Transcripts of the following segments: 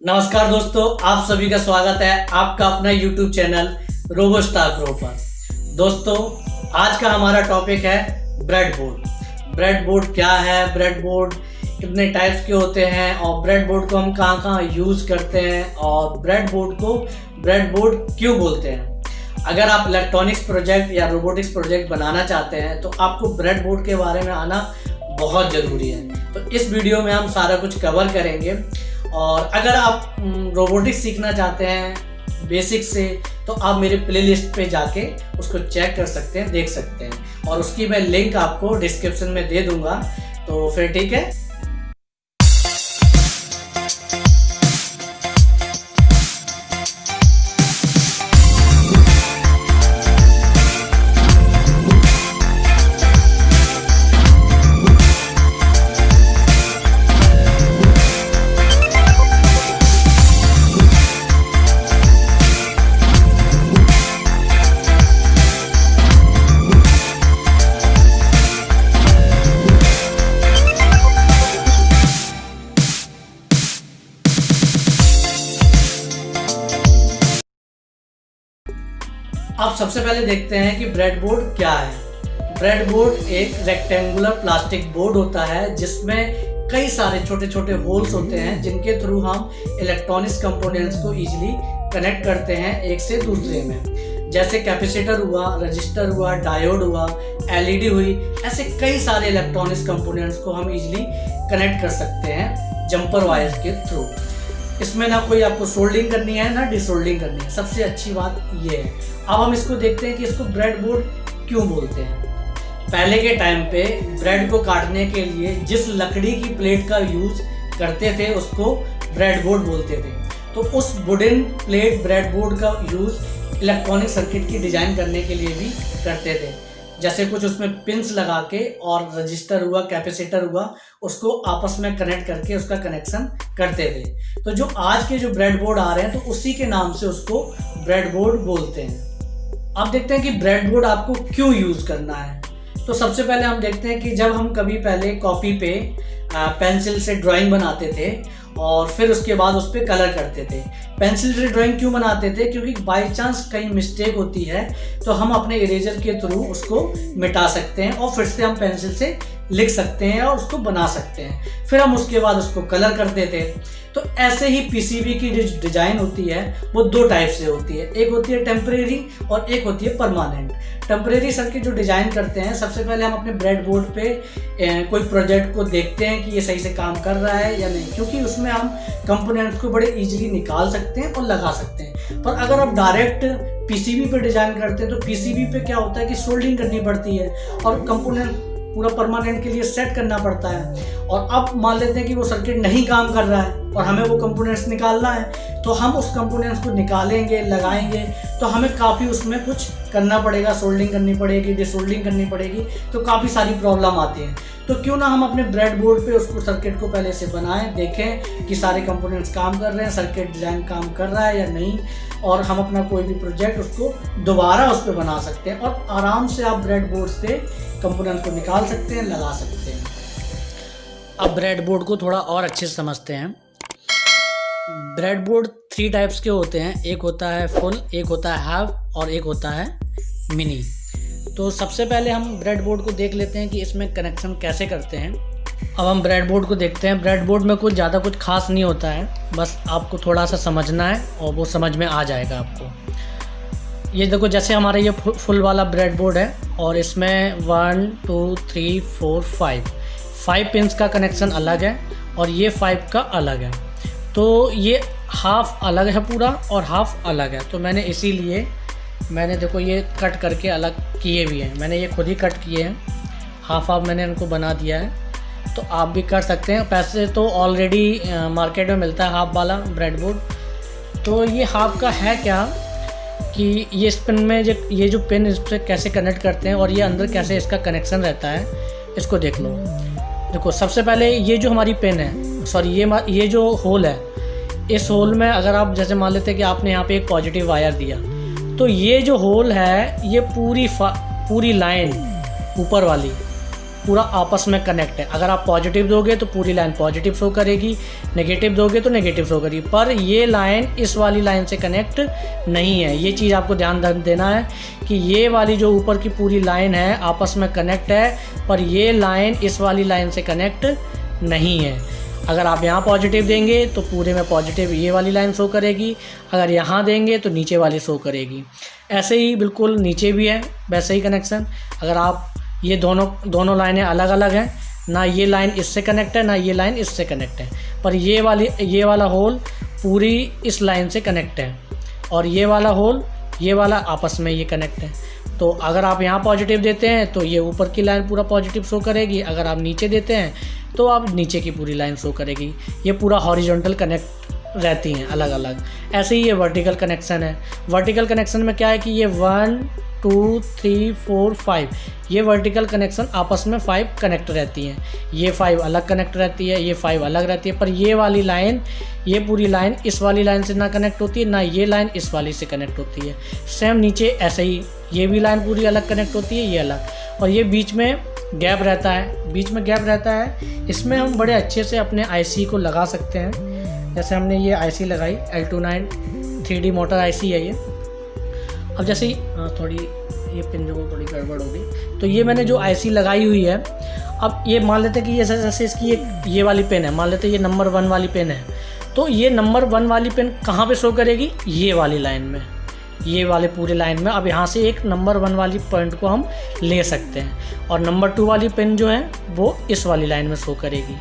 नमस्कार दोस्तों, आप सभी का स्वागत है आपका अपना YouTube चैनल रोबोस्टार प्रो पर। दोस्तों, आज का हमारा टॉपिक है ब्रेडबोर्ड। ब्रेडबोर्ड क्या है, ब्रेडबोर्ड कितने टाइप्स के होते हैं और ब्रेडबोर्ड को हम कहाँ कहाँ यूज़ करते हैं और ब्रेडबोर्ड को ब्रेडबोर्ड क्यों बोलते हैं। अगर आप इलेक्ट्रॉनिक्स प्रोजेक्ट या रोबोटिक्स प्रोजेक्ट बनाना चाहते हैं तो आपको ब्रेडबोर्ड के बारे में आना बहुत ज़रूरी है। तो इस वीडियो में हम सारा कुछ कवर करेंगे। और अगर आप रोबोटिक्स सीखना चाहते हैं बेसिक से तो आप मेरे प्लेलिस्ट पे जाके उसको चेक कर सकते हैं, देख सकते हैं, और उसकी मैं लिंक आपको डिस्क्रिप्शन में दे दूंगा। तो फिर ठीक है। अब सबसे पहले देखते हैं कि ब्रेडबोर्ड क्या है। ब्रेडबोर्ड एक रेक्टेंगुलर प्लास्टिक बोर्ड होता है जिसमें कई सारे छोटे छोटे होल्स होते हैं जिनके थ्रू हम इलेक्ट्रॉनिक्स कंपोनेंट्स को इजीली कनेक्ट करते हैं एक से दूसरे में। जैसे कैपेसिटर हुआ, रजिस्टर हुआ, डायोड हुआ, एलईडी हुई, ऐसे कई सारे इलेक्ट्रॉनिक्स कंपोनेंट्स को हम इजीली कनेक्ट कर सकते हैं जंपर वायर्स के थ्रू। इसमें ना कोई आपको सोल्डिंग करनी है ना डिसोल्डिंग करनी है। सबसे अच्छी बात ये है। अब हम इसको देखते हैं कि इसको ब्रेडबोर्ड क्यों बोलते हैं। पहले के टाइम पे ब्रेड को काटने के लिए जिस लकड़ी की प्लेट का यूज करते थे उसको ब्रेडबोर्ड बोलते थे। तो उस वुडन प्लेट ब्रेडबोर्ड का यूज इलेक्ट्रॉनिक सर्किट की डिजाइन करने के लिए भी करते थे। जैसे कुछ उसमें पिंस लगा के और रजिस्टर हुआ, कैपेसिटर हुआ, उसको आपस में कनेक्ट करके उसका कनेक्शन करते थे। तो जो आज के जो ब्रेडबोर्ड आ रहे हैं तो उसी के नाम से उसको ब्रेडबोर्ड बोलते हैं। अब देखते हैं कि ब्रेडबोर्ड आपको क्यों यूज़ करना है। तो सबसे पहले हम देखते हैं कि जब हम कभी पहले कॉपी पे पेंसिल से ड्राइंग बनाते थे और फिर उसके बाद उस पर कलर करते थे। पेंसिल से ड्राइंग क्यों बनाते थे? क्योंकि बाय चांस कहीं मिस्टेक होती है तो हम अपने इरेजर के थ्रू उसको मिटा सकते हैं और फिर से हम पेंसिल से लिख सकते हैं और उसको बना सकते हैं। फिर हम उसके बाद उसको कलर करते थे। तो ऐसे ही पीसीबी की जो डिजाइन होती है वो दो टाइप से होती है। एक होती है टेम्परेरी और एक होती है परमानेंट। टेम्परेरी सर्किट जो डिजाइन करते हैं, सबसे पहले हम अपने ब्रेडबोर्ड पे कोई प्रोजेक्ट को देखते हैं कि ये सही से काम कर रहा है या नहीं, क्योंकि उसमें हम कंपोनेंट्स को बड़े इजीली निकाल सकते हैं और लगा सकते हैं। पर अगर आप डायरेक्ट पीसीबी पे डिजाइन करते हैं तो पीसीबी पे क्या होता है कि सोल्डिंग करनी पड़ती है और कंपोनेंट पूरा परमानेंट के लिए सेट करना पड़ता है। और अब मान लेते हैं कि वो सर्किट नहीं काम कर रहा है और हमें वो कंपोनेंट्स निकालना है, तो हम उस कंपोनेंट्स को निकालेंगे, लगाएंगे, तो हमें काफ़ी उसमें कुछ करना पड़ेगा, सोल्डिंग करनी पड़ेगी, डिसोल्डिंग करनी पड़ेगी, तो काफ़ी सारी प्रॉब्लम आती हैं। तो क्यों ना हम अपने ब्रेडबोर्ड पे उसको सर्किट को पहले से बनाएं, देखें कि सारे कंपोनेंट्स काम कर रहे हैं, सर्किट डिज़ाइन काम कर रहा है या नहीं, और हम अपना कोई भी प्रोजेक्ट उसको दोबारा उस पर बना सकते हैं और आराम से आप ब्रेडबोर्ड से कंपोनेंट्स को निकाल सकते हैं, लगा सकते हैं। अब ब्रेडबोर्ड को थोड़ा और अच्छे से समझते हैं। ब्रेडबोर्ड 3 टाइप्स के होते हैं। एक होता है फुल, एक होता है हाफ और एक होता है मिनी। तो सबसे पहले हम ब्रेडबोर्ड को देख लेते हैं कि इसमें कनेक्शन कैसे करते हैं। अब हम ब्रेडबोर्ड को देखते हैं। ब्रेडबोर्ड में कुछ ज़्यादा कुछ खास नहीं होता है, बस आपको थोड़ा सा समझना है और वो समझ में आ जाएगा आपको। ये देखो, जैसे हमारा ये फुल वाला ब्रेडबोर्ड है और इसमें 1 2 3 4 5 पिंस का कनेक्शन अलग है और ये 5 का अलग है। तो ये हाफ अलग है पूरा और हाफ अलग है। तो मैंने इसीलिए देखो ये कट करके अलग किए भी हैं। मैंने ये खुद ही कट किए हैं, हाफ मैंने इनको बना दिया है। तो आप भी कर सकते हैं। पैसे तो ऑलरेडी मार्केट में मिलता है हाफ वाला ब्रेडबोर्ड। तो ये हाफ का है क्या कि ये इस पिन में ये जो पिन इस पर कैसे कनेक्ट करते हैं और ये अंदर कैसे इसका कनेक्शन रहता है, इसको देख लो। देखो, सबसे पहले ये जो हमारी पिन है, सॉरी ये जो होल है, इस होल में अगर आप जैसे मान लेते हैं कि आपने यहाँ पे एक पॉजिटिव वायर दिया, तो ये जो होल है ये पूरी लाइन ऊपर वाली पूरा आपस में कनेक्ट है। अगर आप पॉजिटिव दोगे तो पूरी लाइन पॉजिटिव शो करेगी, नेगेटिव दोगे तो नेगेटिव शो करेगी, पर ये लाइन इस वाली लाइन से कनेक्ट नहीं है। ये चीज़ आपको ध्यान देना है कि ये वाली जो ऊपर की पूरी लाइन है आपस में कनेक्ट है, पर ये लाइन इस वाली लाइन से कनेक्ट नहीं है। अगर आप यहाँ पॉजिटिव देंगे तो पूरे में पॉजिटिव ये वाली लाइन शो करेगी, अगर यहाँ देंगे तो नीचे वाली शो करेगी। ऐसे ही बिल्कुल नीचे भी है वैसे ही कनेक्शन। अगर आप ये दोनों लाइनें अलग अलग हैं, ना ये लाइन इससे कनेक्ट है ना ये लाइन इससे कनेक्ट है, पर ये वाला होल पूरी इस लाइन से कनेक्ट है और ये वाला होल ये वाला आपस में ये कनेक्ट है। तो अगर आप यहाँ पॉजिटिव देते हैं तो ये ऊपर की लाइन पूरा पॉजिटिव शो करेगी, अगर आप नीचे देते हैं तो आप नीचे की पूरी लाइन शो करेगी। ये पूरा हॉरिजॉन्टल कनेक्ट रहती हैं अलग अलग। ऐसे ही ये वर्टिकल कनेक्शन है। वर्टिकल कनेक्शन में क्या है कि ये 1 2 3 4 5 ये वर्टिकल कनेक्शन आपस में 5 कनेक्ट रहती हैं। ये 5 अलग कनेक्ट रहती है, ये 5 अलग रहती है, पर ये वाली लाइन ये पूरी लाइन इस वाली लाइन से ना कनेक्ट होती है, ना ये लाइन इस वाली से कनेक्ट होती है। सेम नीचे ऐसे ही ये भी लाइन पूरी अलग कनेक्ट होती है, ये अलग, और ये बीच में गैप रहता है। बीच में गैप रहता है, इसमें हम बड़े अच्छे से अपने आईसी को लगा सकते हैं। जैसे हमने ये आईसी लगाई L29 3D मोटर आईसी है ये। अब जैसे ही थोड़ी ये पिन जो थोड़ी गड़बड़ हो गई, तो ये मैंने जो आईसी लगाई हुई है, अब ये मान लेते हैं कि ये जैसे इसकी ये वाली पेन है, मान लेते हैं ये नंबर 1 वाली पेन है, तो ये नंबर 1 वाली पेन कहाँ पे शो करेगी? ये वाली लाइन में, ये वाले पूरे लाइन में। अब यहाँ से एक नंबर 1 वाली पॉइंट को हम ले सकते हैं, और नंबर 2 वाली पेन जो है वो इस वाली लाइन में शो करेगी,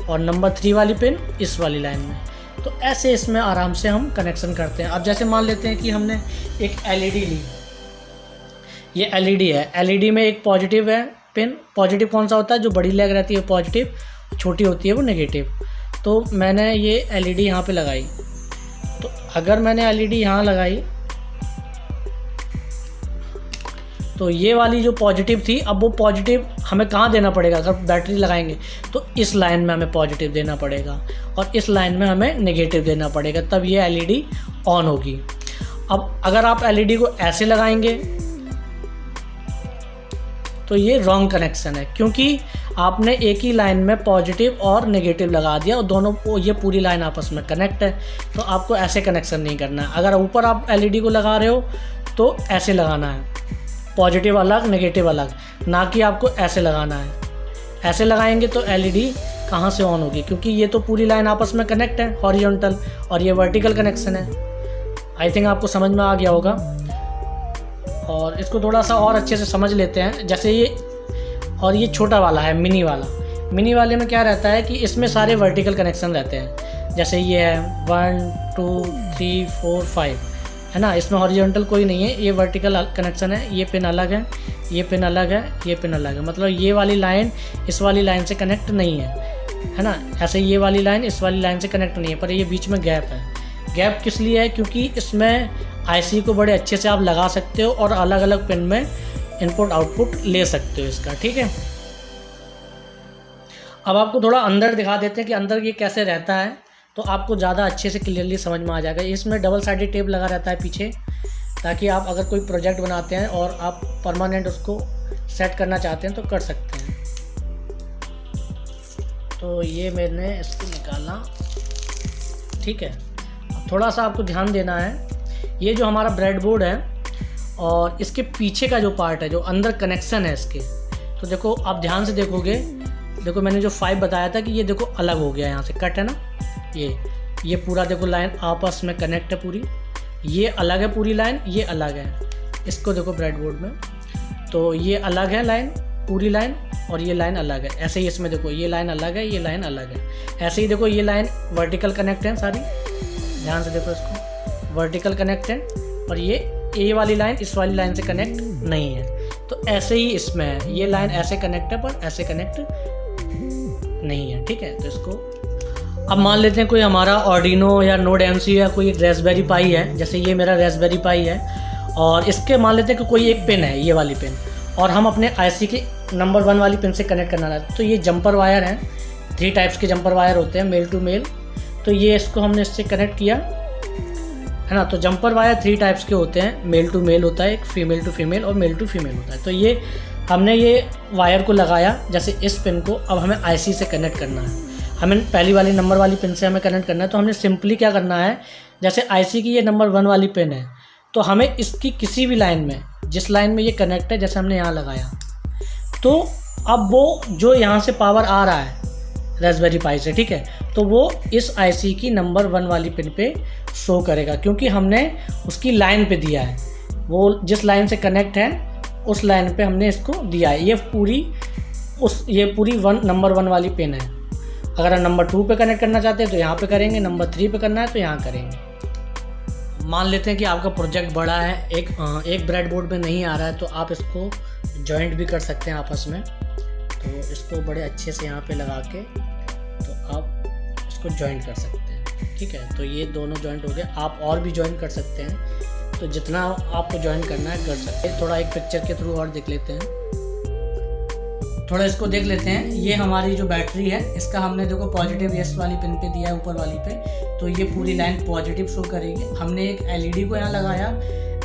और नंबर 3 वाली पेन इस वाली लाइन में। तो ऐसे इसमें आराम से हम कनेक्शन करते हैं। अब जैसे मान लेते हैं कि हमने एक एलईडी ली, ये एलईडी है, एलईडी में एक पॉजिटिव है पिन। पॉजिटिव कौन सा होता है? जो बड़ी लेग रहती है पॉजिटिव, छोटी होती है वो नेगेटिव। तो मैंने ये एलईडी यहाँ पे लगाई, तो अगर मैंने एलईडी यहाँ लगाई तो ये वाली जो पॉजिटिव थी, अब वो पॉजिटिव हमें कहाँ देना पड़ेगा? अगर बैटरी लगाएंगे तो इस लाइन में हमें पॉजिटिव देना पड़ेगा और इस लाइन में हमें नेगेटिव देना पड़ेगा, तब ये एलईडी ऑन होगी। अब अगर आप एलईडी को ऐसे लगाएंगे तो ये रॉन्ग कनेक्शन है, क्योंकि आपने एक ही लाइन में पॉजिटिव और नेगेटिव लगा दिया और दोनों ये पूरी लाइन आपस में कनेक्ट है। तो आपको ऐसे कनेक्शन नहीं करना है। अगर ऊपर आप एलईडी को लगा रहे हो तो ऐसे लगाना है, पॉजिटिव अलग नेगेटिव अलग, ना कि आपको ऐसे लगाना है। ऐसे लगाएंगे तो एलईडी कहाँ से ऑन होगी? क्योंकि ये तो पूरी लाइन आपस में कनेक्ट है हॉरिजॉन्टल, और ये वर्टिकल कनेक्शन है। आई थिंक आपको समझ में आ गया होगा, और इसको थोड़ा सा और अच्छे से समझ लेते हैं। जैसे ये, और ये छोटा वाला है मिनी वाला, मिनी वाले में क्या रहता है कि इसमें सारे वर्टिकल कनेक्शन रहते हैं। जैसे ये है 1 2 3 4 5 है ना, इसमें हॉरिजॉन्टल कोई नहीं है, ये वर्टिकल कनेक्शन है। ये पिन अलग है, ये पिन अलग है, ये पिन अलग है, मतलब ये वाली लाइन इस वाली लाइन से कनेक्ट नहीं है ना। ऐसे ये वाली लाइन इस वाली लाइन से कनेक्ट नहीं है, पर ये बीच में गैप है। गैप किस लिए है? क्योंकि इसमें आईसी को बड़े अच्छे से आप लगा सकते हो और अलग अलग पिन में इनपुट आउटपुट ले सकते हो इसका, ठीक है। अब आपको थोड़ा अंदर दिखा देते हैं कि अंदर ये कैसे रहता है, तो आपको ज़्यादा अच्छे से क्लियरली समझ में आ जाएगा। इसमें डबल साइडेड टेप लगा रहता है पीछे, ताकि आप अगर कोई प्रोजेक्ट बनाते हैं और आप परमानेंट उसको सेट करना चाहते हैं तो कर सकते हैं। तो ये मैंने इसको निकाला, ठीक है। थोड़ा सा आपको ध्यान देना है, ये जो हमारा ब्रेडबोर्ड है और इसके पीछे का जो पार्ट है, जो अंदर कनेक्शन है इसके, तो देखो आप ध्यान से देखोगे, देखो मैंने जो 5 बताया था कि ये देखो अलग हो गया, यहाँ से कट है ना, ये पूरा देखो लाइन आपस में कनेक्ट है पूरी, ये अलग है पूरी लाइन, ये अलग है। इसको देखो ब्रेडबोर्ड में, तो ये अलग है लाइन, पूरी लाइन, और ये लाइन अलग है। ऐसे ही इसमें देखो ये लाइन अलग है, ये लाइन अलग है। ऐसे ही देखो ये लाइन वर्टिकल कनेक्ट है सारी, ध्यान से देखो इसको, वर्टिकल कनेक्ट है, और ये वाली लाइन इस वाली लाइन से कनेक्ट नहीं है। तो ऐसे ही इसमें है, ये लाइन ऐसे कनेक्ट है पर ऐसे कनेक्ट नहीं है, ठीक है। तो इसको अब मान लेते हैं कोई हमारा आर्डिनो या नोड एमसी या कोई रेस्पबेरी पाई है, जैसे ये मेरा रेस्पबेरी पाई है, और इसके मान लेते हैं कि कोई एक पिन है, ये वाली पिन, और हम अपने आईसी के नंबर 1 वाली पिन से कनेक्ट करना चाहते हैं। तो ये जंपर वायर हैं, 3 टाइप्स के जंपर वायर होते हैं, मेल टू मेल। तो ये इसको हमने इससे कनेक्ट किया है ना। तो जंपर वायर 3 टाइप्स के होते हैं, मेल टू मेल होता है, एक फीमेल टू फीमेल और मेल टू फीमेल होता है। तो ये हमने ये वायर को लगाया जैसे इस पिन को, अब हमें आईसी से कनेक्ट करना है। हमें पहली वाली नंबर वाली पिन से हमें कनेक्ट करना है। तो हमने सिंपली क्या करना है, जैसे आईसी की ये नंबर 1 वाली पिन है, तो हमें इसकी किसी भी लाइन में, जिस लाइन में ये कनेक्ट है, जैसे हमने यहाँ लगाया, तो अब वो जो यहाँ से पावर आ रहा है रास्पबेरी पाई से, ठीक है, तो वो इस आईसी की नंबर 1 वाली पिन पे शो करेगा, क्योंकि हमने उसकी लाइन पे दिया है। वो जिस लाइन से कनेक्ट है उस लाइन पे हमने इसको दिया है। ये पूरी नंबर 1 वाली पिन है। अगर हम नंबर 2 पे कनेक्ट करना चाहते हैं तो यहाँ पे करेंगे, नंबर 3 पे करना है तो यहाँ करेंगे। मान लेते हैं कि आपका प्रोजेक्ट बड़ा है, एक ब्रेडबोर्ड में नहीं आ रहा है, तो आप इसको जॉइंट भी कर सकते हैं आपस में। तो इसको बड़े अच्छे से यहाँ पे लगा के तो आप इसको जॉइंट कर सकते हैं, ठीक है। तो ये दोनों जॉइंट हो गए। आप और भी जॉइंट कर सकते हैं, तो जितना आपको जॉइन करना है कर सकते हैं। थोड़ा एक पिक्चर के थ्रू और देख लेते हैं, थोड़ा इसको देख लेते हैं। ये हमारी जो बैटरी है, इसका हमने देखो पॉजिटिव एस वाली पिन पे दिया है, ऊपर वाली पे, तो ये पूरी लाइन पॉजिटिव शो करेगी। हमने एक एलईडी को यहाँ लगाया,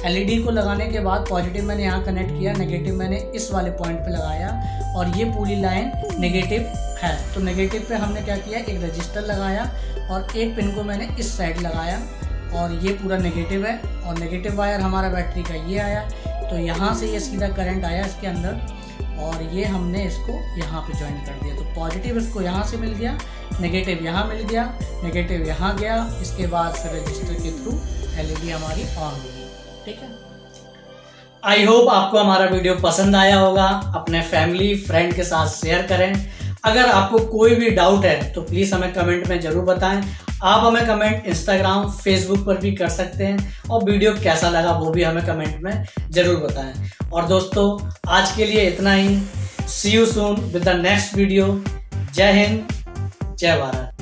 एलईडी को लगाने के बाद पॉजिटिव मैंने यहाँ कनेक्ट किया, नेगेटिव मैंने इस वाले पॉइंट पे लगाया, और ये पूरी लाइन नेगेटिव है। तो नेगेटिव पे हमने क्या किया, एक रजिस्टर लगाया और एक पिन को मैंने इस साइड लगाया, और ये पूरा नेगेटिव है, और नेगेटिव वायर हमारा बैटरी का ये आया, तो यहाँ से ये सीधा करंट आया इसके अंदर, और ये हमने इसको यहाँ पे ज्वाइन कर दिया। तो पॉजिटिव इसको यहाँ से मिल गया, नेगेटिव यहाँ मिल गया, नेगेटिव यहाँ गया, इसके बाद फिर रजिस्टर के थ्रू एलईडी हमारी ऑन होगी, ठीक है। आई होप आपको हमारा वीडियो पसंद आया होगा। अपने फैमिली फ्रेंड के साथ शेयर करें। अगर आपको कोई भी डाउट है तो प्लीज़ हमें कमेंट में ज़रूर बताएं। आप हमें कमेंट इंस्टाग्राम, फेसबुक पर भी कर सकते हैं, और वीडियो कैसा लगा वो भी हमें कमेंट में ज़रूर बताएं। और दोस्तों, आज के लिए इतना ही। See you soon with the next video. जय हिंद, जय भारत।